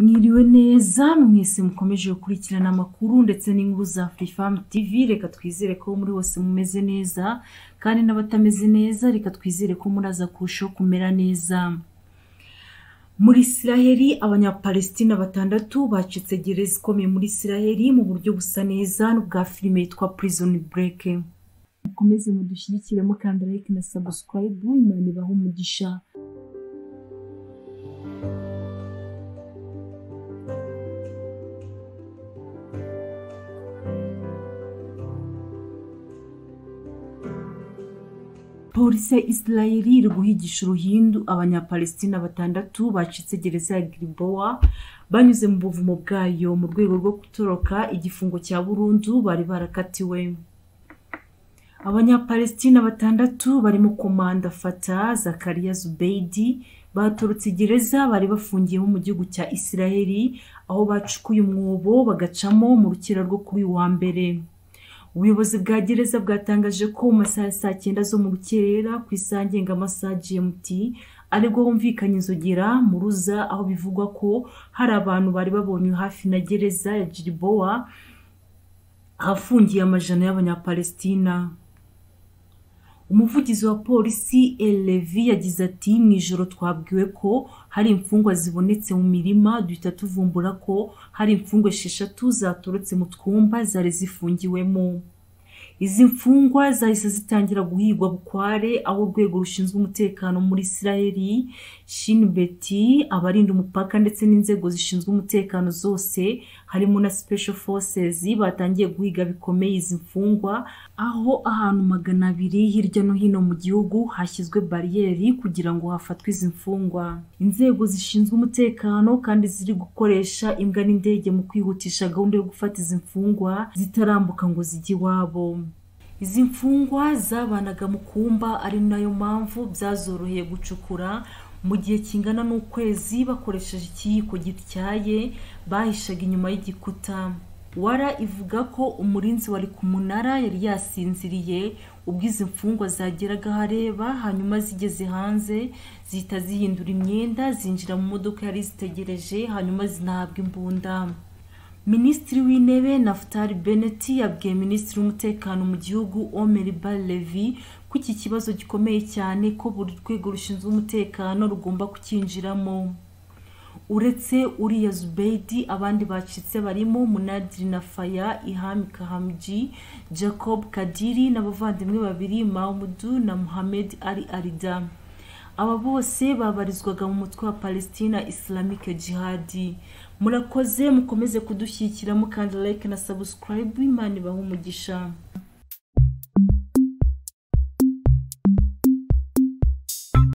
Mwiriwe neza mwese mukomeje gukurikirana amakuru ndetse n'inkuru za Afrifam TV. Reka twizere ko muri wose mumeze neza kandi n'abatameze neza reka twizere ko muraza kurushaho kumera neza. Muri Isiraheli abanyapalestina 6 bacitse gereza ikomeye muri Isiraheli mu buryo busa neza n'ubwa filime yitwa Prison Break. Mukomeze mudushyigikiremo kandi like na subscribe. Imana ibahe umugisha. Polisi ya Israeli iri guhigisha uruhindu abanyapalestina 6 bacitse gereza ya Gilboa banyuze mu buvumo bwayo mu rwego rwo gutoroka igifungo cya burundu bari barakatiwe. Abanyapalestina 6 barimo Komanda Fatah Zakaria Zubeidi batorotse gereza bari bafungiye mu gihugu cya Israeli aho bacukuye umwobo bagacamo mu rukira rwo kuri wa mbere. Ubuyobozi bwa gereza bwatangaje ko mu masaha saa 9 zo mu rukerera ku isangenga amasaha GMT aribwo humvikanye inzogera mu ruza aho bivugwa ko hari abantu bari babonye hafi na gereza ya Gilboa hafungiye amajana y'abanyapalestina. Umuvugizi wa polisi Elevi yagize ati mwijoro twabwiwe ko hari imfungwa zibonetse mu mirima duhita tuvumbura ko hari imfungwa 6 zatorotse mu twumba zari zifungiwemo. Izi mfungwa zahise zitangira guhigwa bukware aho urwego rushinzwe umutekano muri Isiraheli Shin Bet abarinda umupaka ndetse n'inzego zishinzwe umutekano zose harimo na Special Forces batangiye guhiga bikomeye izi mfungwa aho ahantu 200 hirya no hino mu gihugu hashyizwe barriere kugira ngo hafatwe izi mfungwa. Inzego zishinzwe umutekano kandi ziri gukoresha imbwa n'indege mu kwihutisha gahunda yo gufata izi mfungwa zitarambuka ngo zijye iwabo. Izi mfungwa zabanaga mu kumba ari nayo mpamvu byazoroheye gucukura mu gihe kingana n'ukwezi bakoresheje ikiyiko gityaye bahishaga inyuma y'igikuta. Wara ivuga ko umurinzi wari ku munara yari yasinziriye ubwo izi mfungwa zageraga hareba hanyuma zigeze hanze zihita zihindura imyenda zinjira mu modoka yari zitegereje hanyuma zinahabwa imbunda. Minisitiri w'intebe Naftali Bennett yabwiye Minisitiri w'umutekano mu gihugu Omer Bar-Levi ko iki kibazo gikomeye cyane ko buri rwego rushinzwe umutekano rugomba kukinjiramo. Uretse uriya Zubeidi abandi bacitse barimo Munadiri Nafaya Ihami Kahamji Jacob Kadiri n'abavandimwe 2 Mahmoud na Mohamed Ali Arida. Aba bose babarizwaga mu mutwe wa Palestina Islamic Jihad. Murakoze mukomeze kudushyigikira mu kandi like na subscribe. Imana ibahe umugisha.